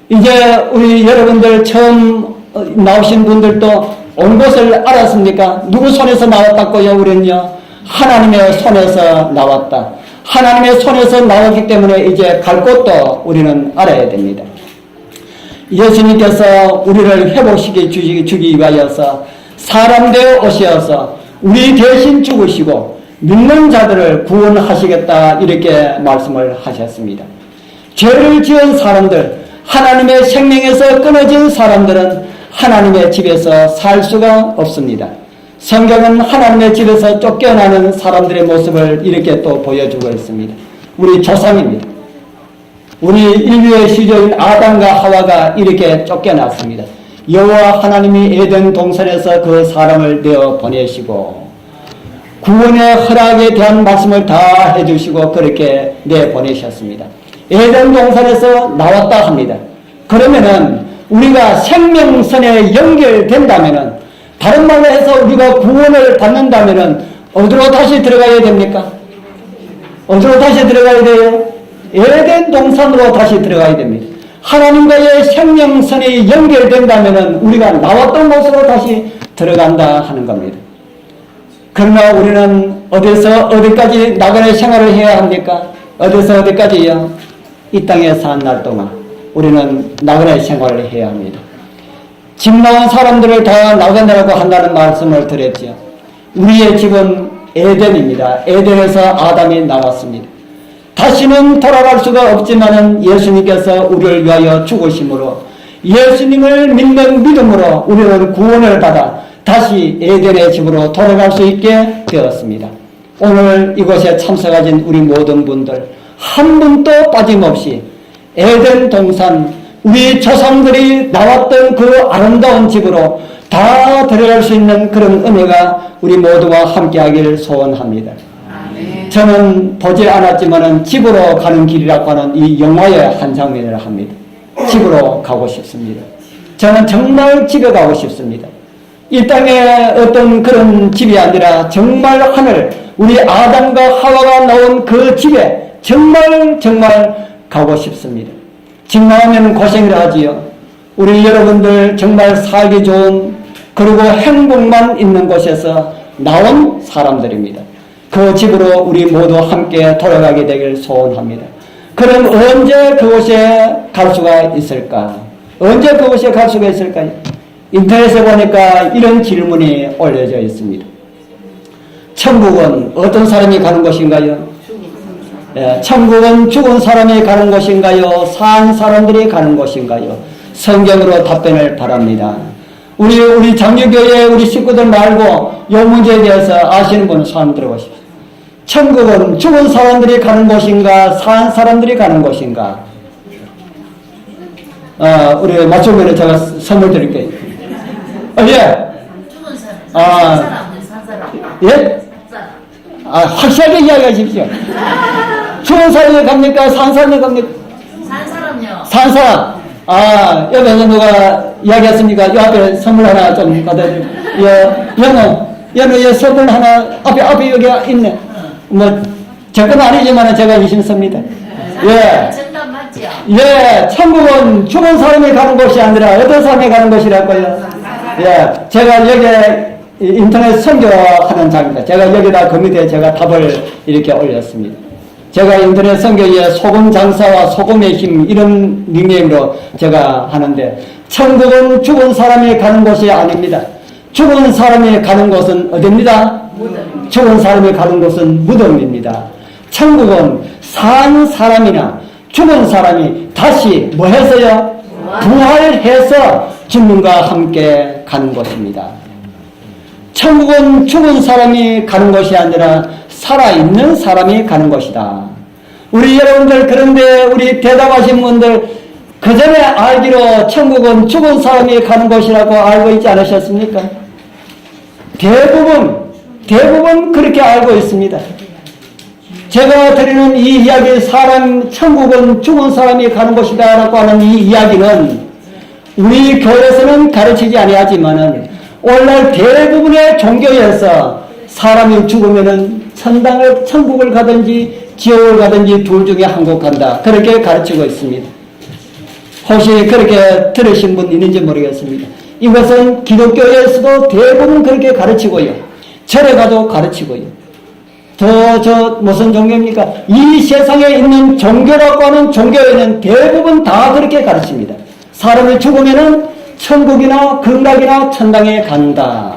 이제 우리 여러분들 처음 나오신 분들도 온 곳을 알았습니까? 누구 손에서 나왔다고요? 우리는요, 하나님의 손에서 나왔다. 하나님의 손에서 나왔기 때문에 이제 갈 곳도 우리는 알아야 됩니다. 예수님께서 우리를 회복시켜 주기 위하여서 사람 되어 오셔서 우리 대신 죽으시고 믿는 자들을 구원하시겠다, 이렇게 말씀을 하셨습니다. 죄를 지은 사람들, 하나님의 생명에서 끊어진 사람들은 하나님의 집에서 살 수가 없습니다. 성경은 하나님의 집에서 쫓겨나는 사람들의 모습을 이렇게 또 보여주고 있습니다. 우리 조상입니다. 우리 인류의 시조인 아담과 하와가 이렇게 쫓겨났습니다. 여호와 하나님이 에덴 동산에서 그 사람을 내어 보내시고 구원의 허락에 대한 말씀을 다 해주시고 그렇게 내보내셨습니다. 에덴 동산에서 나왔다 합니다. 그러면은 우리가 생명선에 연결된다면은, 다른 말로 해서 우리가 구원을 받는다면은 어디로 다시 들어가야 됩니까? 어디로 다시 들어가야 돼요? 에덴 동산으로 다시 들어가야 됩니다. 하나님과의 생명선이 연결된다면은 우리가 나왔던 곳으로 다시 들어간다 하는 겁니다. 그러나 우리는 어디서 어디까지 나그네 생활을 해야 합니까? 어디서 어디까지요? 이 땅에 산 날 동안 우리는 나그네 생활을 해야 합니다. 집 나온 사람들을 다 나그네라고 한다는 말씀을 드렸죠. 우리의 집은 에덴입니다. 에덴에서 아담이 나왔습니다. 다시는 돌아갈 수가 없지만은 예수님께서 우리를 위하여 죽으심으로, 예수님을 믿는 믿음으로 우리는 구원을 받아 다시 에덴의 집으로 돌아갈 수 있게 되었습니다. 오늘 이곳에 참석하신 우리 모든 분들 한 분도 빠짐없이 에덴 동산, 우리 조상들이 나왔던 그 아름다운 집으로 다 들어갈 수 있는 그런 은혜가 우리 모두와 함께하기를 소원합니다. 저는 보지 않았지만은 집으로 가는 길이라고 하는 이 영화의 한 장면을 합니다. 집으로 가고 싶습니다. 저는 정말 집에 가고 싶습니다. 이 땅에 어떤 그런 집이 아니라 정말 하늘, 우리 아담과 하와가 나온 그 집에 정말 가고 싶습니다. 집 나오면 고생을 하지요. 우리 여러분들 정말 살기 좋은, 그리고 행복만 있는 곳에서 나온 사람들입니다. 그 집으로 우리 모두 함께 돌아가게 되길 소원합니다. 그럼 언제 그곳에 갈 수가 있을까? 언제 그곳에 갈 수가 있을까요? 인터넷에 보니까 이런 질문이 올려져 있습니다. 천국은 어떤 사람이 가는 곳인가요? 천국은 죽은 사람이 가는 곳인가요? 산 사람들이 가는 곳인가요? 성경으로 답변을 바랍니다. 우리 장유교회 우리 식구들 말고 이 문제에 대해서 아시는 분은 손 들어보십시오. 천국은 죽은 사람들이 가는 곳인가, 산 사람들이 가는 곳인가? 우리 맞춤으로 제가 선물 드릴게요. 예. 죽은 사람, 산 사람. 예? 확실하게 이야기하십시오. 죽은 사람이 갑니까? 산 사람이 갑니까? 산 사람요. 산 사람. 옆에서 누가 이야기했습니까? 이 앞에 선물 하나 좀 받아드릴게요. 얘는 선물 하나, 앞에 여기 있네. 뭐, 제 건 아니지만 제가 이신섭니다. 예. 정답 맞죠? 맞지요? 예, 천국은 죽은 사람이 가는 곳이 아니라 어떤 사람이 가는 곳이랄까요? 예, 제가 여기 인터넷 선교하는 장입니다. 제가 여기다 그 밑에 제가 답을 이렇게 올렸습니다. 제가 인터넷 선교에 소금 장사와 소금의 힘 이런 닉네임으로 제가 하는데, 천국은 죽은 사람이 가는 곳이 아닙니다. 죽은 사람이 가는 곳은 어디입니다? 무덤. 죽은 사람이 가는 곳은 무덤입니다. 천국은 산 사람이나 죽은 사람이 다시 뭐 해서요? 부활해서 주님과 함께 가는 곳입니다. 천국은 죽은 사람이 가는 것이 아니라 살아있는 사람이 가는 것이다. 우리 여러분들, 그런데 우리 대답하신 분들 그 전에 알기로 천국은 죽은 사람이 가는 곳이라고 알고 있지 않으셨습니까? 대부분 그렇게 알고 있습니다. 제가 드리는 이 이야기, 천국은 죽은 사람이 가는 곳이다 라고 하는 이 이야기는 우리 교회에서는 가르치지 아니하지만은 오늘날 대부분의 종교에서 사람이 죽으면은 천국을 가든지 지옥을 가든지 둘 중에 한 곳 간다, 그렇게 가르치고 있습니다. 혹시 그렇게 들으신 분 있는지 모르겠습니다. 이것은 기독교에서도 대부분 그렇게 가르치고요, 절에 가도 가르치고요. 무슨 종교입니까? 이 세상에 있는 종교라고 하는 종교에는 대부분 다 그렇게 가르칩니다. 사람이 죽으면은 천국이나 극락이나 천당에 간다.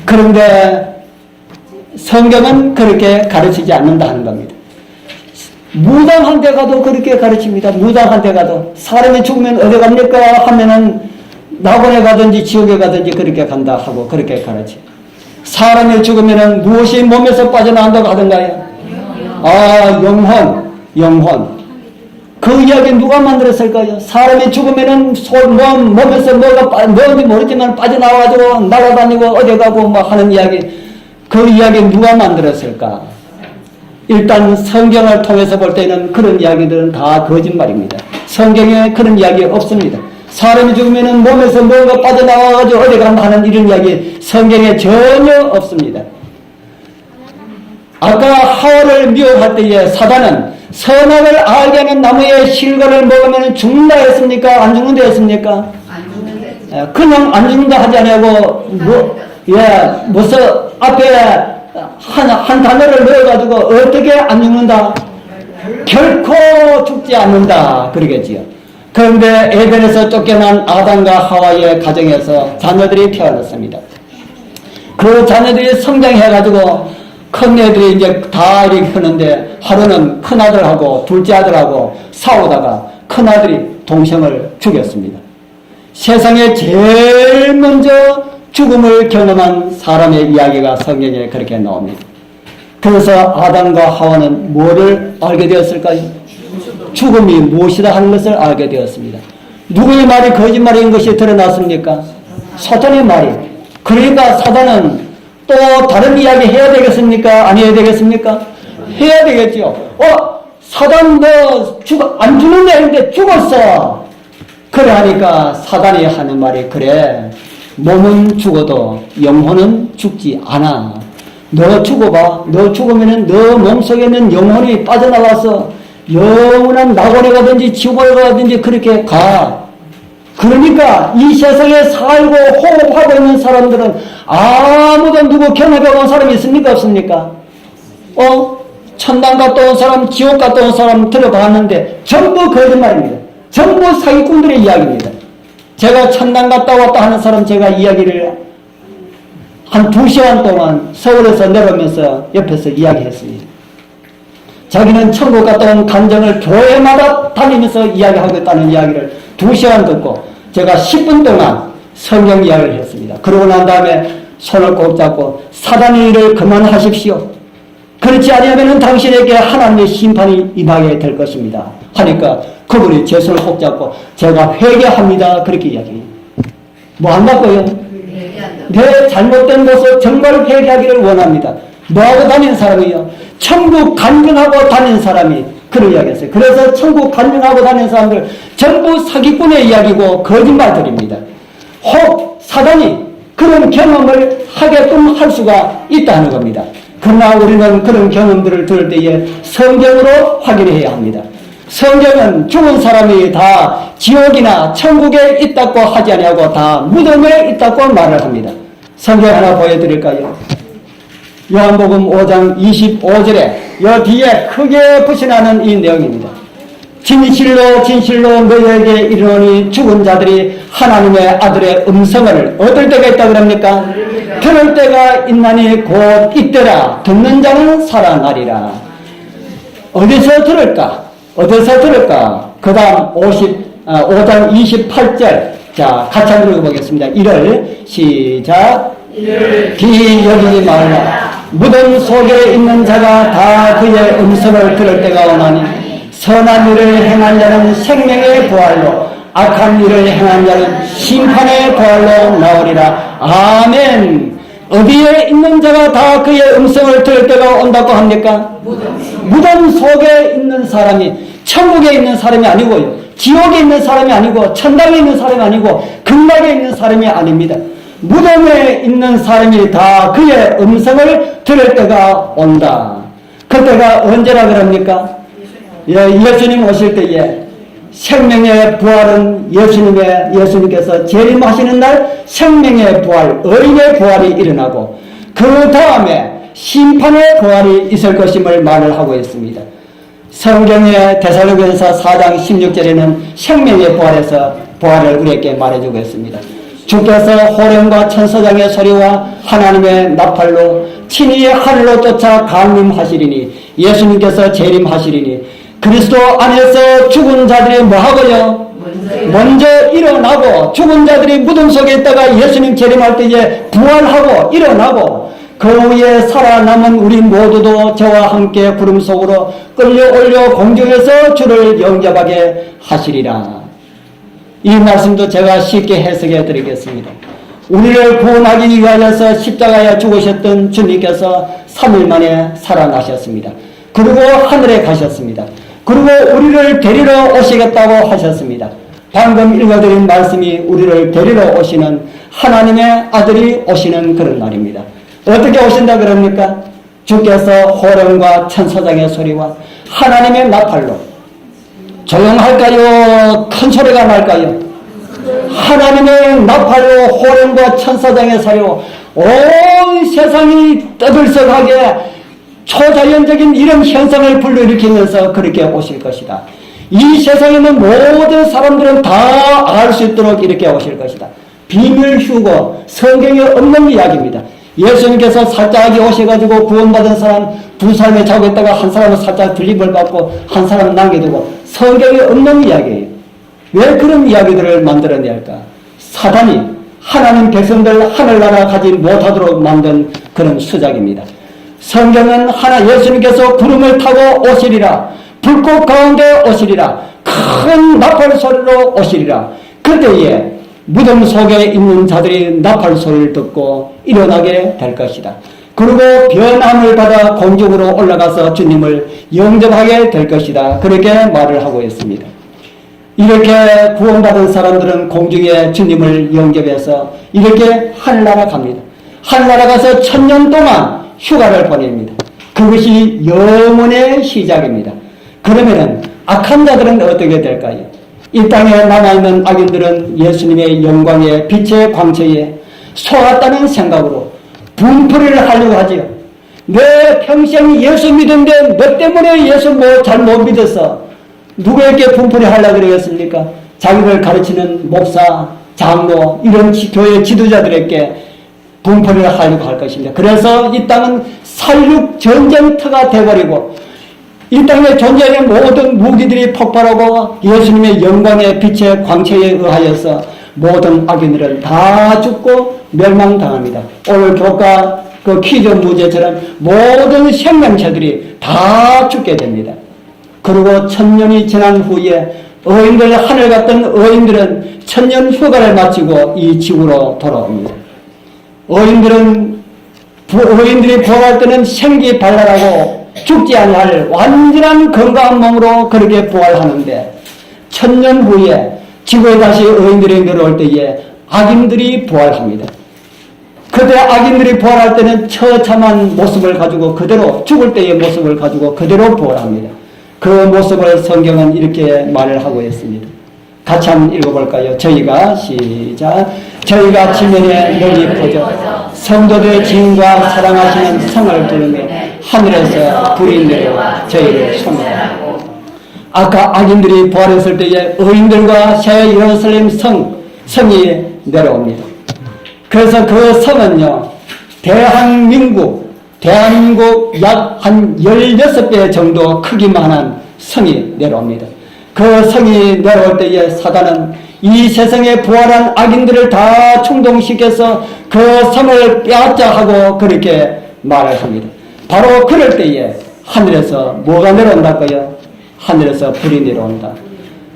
그런데 성경은 그렇게 가르치지 않는다 하는 겁니다. 무당한 데 가도 그렇게 가르칩니다. 무당한 데 가도 사람이 죽으면 어디 갑니까 하면은 낙원에 가든지 지옥에 가든지 그렇게 간다 하고 그렇게 가르치. 사람이 죽으면은 무엇이 몸에서 빠져나온다고 하던가요? 영혼. 그 이야기 누가 만들었을까요? 사람이 죽으면은 몸에서 뭔지 모르지만 빠져나와가지고 날아다니고 어디 가고 뭐 하는 이야기. 그 이야기 누가 만들었을까? 일단 성경을 통해서 볼 때는 그런 이야기들은 다 거짓말입니다. 성경에 그런 이야기 없습니다. 사람이 죽으면 몸에서 뭔가 빠져나와가지고 어디 가면 하는 이런 이야기 성경에 전혀 없습니다. 아까 하와를 미혹할 때에 사단은 선악을 알게 하는 나무의 실과를 먹으면 죽는다 했습니까? 안 죽는다 했습니까? 안 죽는데. 그냥 안 죽는다 하지 않냐고, 무슨 앞에 한 단어를 넣어가지고 어떻게 안 죽는다? 결코 죽지 않는다, 그러겠지요. 그런데 에덴에서 쫓겨난 아담과 하와의 가정에서 자녀들이 태어났습니다. 그 자녀들이 성장해가지고 큰 애들이 이제 다 이렇게 크는데, 하루는 큰 아들하고 둘째 아들하고 싸우다가 큰 아들이 동생을 죽였습니다. 세상에 제일 먼저 죽음을 경험한 사람의 이야기가 성경에 그렇게 나옵니다. 그래서 아담과 하와는 뭐를 알게 되었을까요? 죽음이 무엇이다 하는 것을 알게 되었습니다. 누구의 말이 거짓말인 것이 드러났습니까? 사탄의 말이. 그러니까 사단은 또 다른 이야기 해야 되겠습니까? 안 해야 되겠습니까? 해야 되겠죠. 사단 너 안 죽는다 했는데 죽었어. 그래 하니까 사단이 하는 말이, 그래, 몸은 죽어도 영혼은 죽지 않아. 너 죽어봐. 너 죽으면은 너 몸속에 있는 영혼이 빠져나와서 영원한 낙원에 가든지 지옥에 가든지 그렇게 가. 그러니까 이 세상에 살고 호흡하고 있는 사람들은 아무도 누구 경험해 본 사람이 있습니까? 없습니까? 천당 갔다 온 사람, 지옥 갔다 온 사람 들어봤는데 전부 거짓말입니다. 전부 사기꾼들의 이야기입니다. 제가 천당 갔다 왔다 하는 사람 제가 이야기를 한 2시간 동안 서울에서 내려오면서 옆에서 이야기했습니다. 자기는 천국 갔다 온 감정을 교회마다 다니면서 이야기하고 있다는 이야기를 2시간 듣고 제가 10분 동안 성경 이야기를 했습니다. 그러고 난 다음에 손을 꼭 잡고 사단의 일을 그만하십시오. 그렇지 않으면 당신에게 하나님의 심판이 임하게 될 것입니다. 하니까 그분이 제 손을 꼭 잡고 제가 회개합니다. 그렇게 이야기해요. 뭐 한다고요? 내 잘못된 것을 정말 회개하기를 원합니다. 뭐하고 다니는 사람이요? 천국 간증하고 다니는 사람이 그런 이야기했어요. 그래서 천국 간증하고 다니는 사람들 전부 사기꾼의 이야기고 거짓말들입니다. 혹 사단이 그런 경험을 하게끔 할 수가 있다는 겁니다. 그러나 우리는 그런 경험들을 들을 때에 성경으로 확인해야 합니다. 성경은 죽은 사람이 다 지옥이나 천국에 있다고 하지 아니하고 다 무덤에 있다고 말을 합니다. 성경 하나 보여드릴까요? 요한복음 5장 25절에 요 뒤에 크게 붙여나는 이 내용입니다. 진실로 진실로 너희에게 이르노니 죽은 자들이 하나님의 아들의 음성을 얻을 때가 있다 그럽니까? 들을 때가 있나니 곧 이때라. 듣는 자는 살아나리라. 어디서 들을까? 어디서 들을까? 그 다음 5장 28절. 자, 같이 한번 읽어보겠습니다. 이를 시작. 귀 여기지 말라. 무덤 속에 있는 자가 다 그의 음성을 들을 때가 오나니 선한 일을 행한 자는 생명의 부활로 악한 일을 행한 자는 심판의 부활로 나오리라. 아멘. 어디에 있는 자가 다 그의 음성을 들을 때가 온다고 합니까? 무덤 속에 있는 사람이 천국에 있는 사람이 아니고요, 지옥에 있는 사람이 아니고 천당에 있는 사람이 아니고 극락에 있는 사람이 아닙니다. 무덤에 있는 사람이 다 그의 음성을 들을 때가 온다. 그때가 언제라 그럽니까? 예수님 오실 때에 생명의 부활은 예수님께서 재림하시는 날 생명의 부활, 의인의 부활이 일어나고 그 다음에 심판의 부활이 있을 것임을 말을 하고 있습니다. 성경의 데살로니가서 4장 16절에는 생명의 부활을 우리에게 말해주고 있습니다. 주께서 호령과 천사장의 소리와 하나님의 나팔로 친히 하늘로 쫓아 강림하시리니 예수님께서 재림하시리니 그리스도 안에서 죽은 자들이 뭐하고요? 먼저 일어나고 죽은 자들이 무덤 속에 있다가 예수님 재림할 때에 부활하고 일어나고 그 후에 살아남은 우리 모두도 저와 함께 구름 속으로 끌려올려 공중에서 주를 영접하게 하시리라. 이 말씀도 제가 쉽게 해석해 드리겠습니다. 우리를 구원하기 위하여서 십자가에 죽으셨던 주님께서 3일 만에 살아나셨습니다. 그리고 하늘에 가셨습니다. 그리고 우리를 데리러 오시겠다고 하셨습니다. 방금 읽어드린 말씀이 우리를 데리러 오시는 하나님의 아들이 오시는 그런 날입니다. 어떻게 오신다 그럽니까? 주께서 호령과 천사장의 소리와 하나님의 나팔로 조용할까요? 큰 소리가 날까요? 하나님의 나팔로 호령과 천사장의 소리로 온 세상이 떠들썩하게 초자연적인 이런 현상을 불러일으키면서 그렇게 오실 것이다. 이 세상에 있는 모든 사람들은 다 알 수 있도록 이렇게 오실 것이다. 비밀 휴거, 성경에 없는 이야기입니다. 예수님께서 살짝하게 오셔가지고 구원받은 사람 두 사람에 자고 있다가 한 사람은 살짝 들림을 받고 한 사람은 남겨두고 성경에 없는 이야기예요. 왜 그런 이야기들을 만들어낼까? 사단이 하나님 백성들 하늘나라 가지 못하도록 만든 그런 수작입니다. 성경은 예수님께서 구름을 타고 오시리라, 불꽃 가운데 오시리라, 큰 나팔 소리로 오시리라. 그때에 무덤 속에 있는 자들이 나팔 소리를 듣고 일어나게 될 것이다. 그리고 변함을 받아 공중으로 올라가서 주님을 영접하게 될 것이다. 그렇게 말을 하고 있습니다. 이렇게 구원받은 사람들은 공중에 주님을 영접해서 이렇게 하늘나라 갑니다. 하늘나라 가서 1000년 동안 휴가를 보냅니다. 그것이 영원의 시작입니다. 그러면은 악한 자들은 어떻게 될까요? 이 땅에 남아있는 악인들은 예수님의 영광의 빛의 광채에 속았다는 생각으로 분풀이를 하려고 하지요. 내 평생 예수 믿은데 너 때문에 예수 잘 못 믿었어. 누구에게 분풀이 하려고 그러겠습니까? 자기를 가르치는 목사, 장로, 이런 교회 지도자들에게 분풀이를 하려고 할 것입니다. 그래서 이 땅은 살육 전쟁터가 되어버리고 이 땅에 존재하는 모든 무기들이 폭발하고 예수님의 영광의 빛의 광채에 의하여서 모든 악인들은 다 죽고 멸망당합니다. 오늘 교과 그 퀴즈 문제처럼 모든 생명체들이 다 죽게 됩니다. 그리고 1000년이 지난 후에 하늘 갔던 의인들은 1000년 휴가를 마치고 이 지구로 돌아옵니다. 의인들이 부활할 때는 생기발랄하고 죽지 아니할 완전한 건강한 몸으로 그렇게 부활하는데 1000년 후에 지구에 다시 의인들이 내려올 때에 악인들이 부활합니다. 그때 악인들이 부활할 때는 처참한 모습을 가지고 그대로 죽을 때의 모습을 가지고 그대로 부활합니다. 그 모습을 성경은 이렇게 말을 하고 있습니다. 같이 한번 읽어볼까요? 저희가 시작. 저희가 지면에 널리 퍼져 성도들의 지인과 사랑하시는 성을 부르며 하늘에서 불이 내려와 저희를 소멸하고. 아까 악인들이 부활했을 때에 의인들과 새 예루살렘 성이 내려옵니다. 그래서 그 성은요, 대한민국 약 한 16배 정도 크기만한 성이 내려옵니다. 그 성이 내려올 때에 사단은 이 세상에 부활한 악인들을 다 충동시켜서 그 성을 빼앗자 하고 그렇게 말을 합니다. 바로 그럴 때에 하늘에서 뭐가 내려온다고요? 하늘에서 불이 내려온다.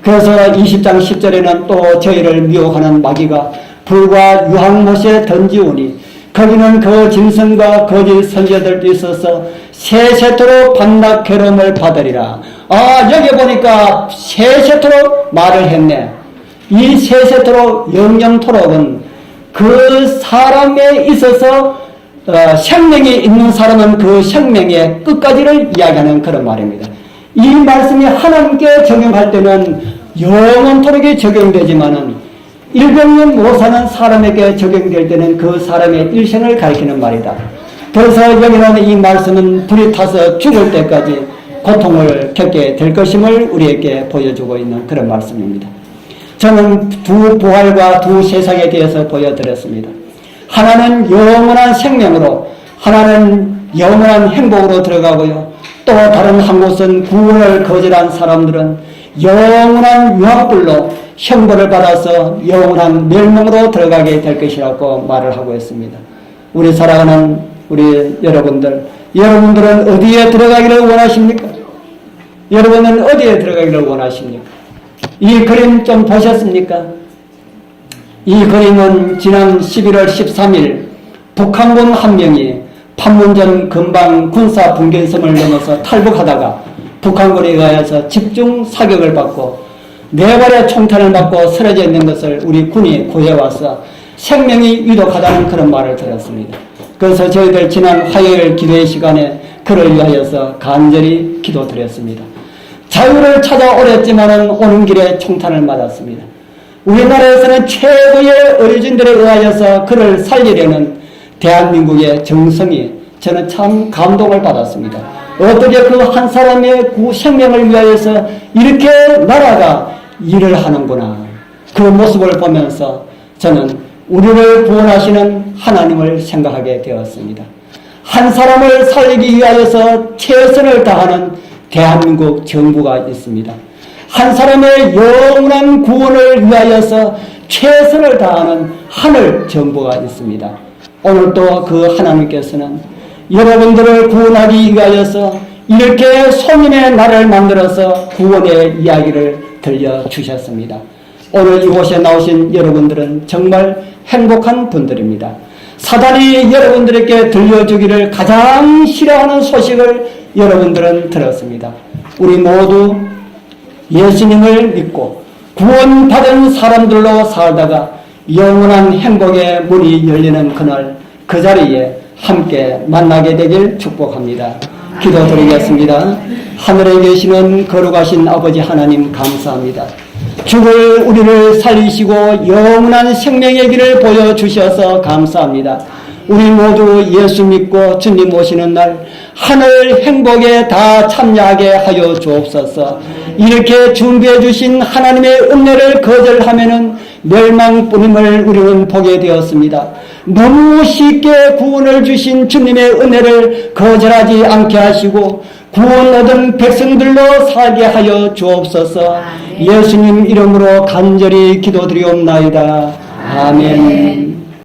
그래서 20장 10절에는 또 저희를 미혹하는 마귀가 불과 유황못에 던지오니 거기는 그 짐승과 거짓 선지자들도 있어서 세세토록 반락 괴로움을 받으리라. 여기 보니까 세세토록 말을 했네. 이 세세토록 영영토록은 그 사람에 있어서 생명이 있는 사람은 그 생명의 끝까지를 이야기하는 그런 말입니다. 이 말씀이 하나님께 적용할 때는 영원토록이 적용되지만은 일병년 못 사는 사람에게 적용될 때는 그 사람의 일생을 가리키는 말이다. 그래서 여기는 이 말씀은 불이 타서 죽을 때까지 고통을 겪게 될 것임을 우리에게 보여주고 있는 그런 말씀입니다. 저는 두 부활과 두 세상에 대해서 보여드렸습니다. 하나는 영원한 생명으로, 하나는 영원한 행복으로 들어가고요. 또 다른 한 곳은 구원을 거절한 사람들은 영원한 유황불로 형벌을 받아서 영원한 멸망으로 들어가게 될 것이라고 말을 하고 있습니다. 우리 사랑하는 우리 여러분들은 어디에 들어가기를 원하십니까? 여러분은 어디에 들어가기를 원하십니까? 이 그림 좀 보셨습니까? 이 그림은 지난 11월 13일 북한군 한 명이 판문점 근방 군사 분계점을 넘어서 탈북하다가 북한군에 의하여서 집중 사격을 받고 4발의 총탄을 맞고 쓰러져 있는 것을 우리 군이 구해와서 생명이 위독하다는 그런 말을 들었습니다. 그래서 저희들 지난 화요일 기도의 시간에 그를 위하여서 간절히 기도드렸습니다. 자유를 찾아오랬지만은 오는 길에 총탄을 맞았습니다. 우리나라에서는 최고의 의료진들에 의하여서 그를 살리려는 대한민국의 정성이 저는 참 감동을 받았습니다. 어떻게 그 한 사람의 생명을 위하여서 이렇게 나라가 일을 하는구나. 그 모습을 보면서 저는 우리를 구원하시는 하나님을 생각하게 되었습니다. 한 사람을 살리기 위하여서 최선을 다하는 대한민국 정부가 있습니다. 한 사람의 영원한 구원을 위하여서 최선을 다하는 하늘 정부가 있습니다. 오늘도 그 하나님께서는 여러분들을 구원하기 위하여서 이렇게 소민의 날을 만들어서 구원의 이야기를 들려주셨습니다. 오늘 이곳에 나오신 여러분들은 정말 행복한 분들입니다. 사단이 여러분들에게 들려주기를 가장 싫어하는 소식을 여러분들은 들었습니다. 우리 모두 예수님을 믿고 구원받은 사람들로 살다가 영원한 행복의 문이 열리는 그날, 그 자리에 함께 만나게 되길 축복합니다. 기도드리겠습니다. 하늘에 계시는 거룩하신 아버지 하나님 감사합니다. 죽을 우리를 살리시고 영원한 생명의 길을 보여주셔서 감사합니다. 우리 모두 예수 믿고 주님 오시는 날 하늘 행복에 다 참여하게 하여 주옵소서. 이렇게 준비해 주신 하나님의 은혜를 거절하면은 멸망뿐임을 우리는 보게 되었습니다. 너무 쉽게 구원을 주신 주님의 은혜를 거절하지 않게 하시고 구원 얻은 백성들로 살게 하여 주옵소서. 예수님 이름으로 간절히 기도드리옵나이다. 아멘.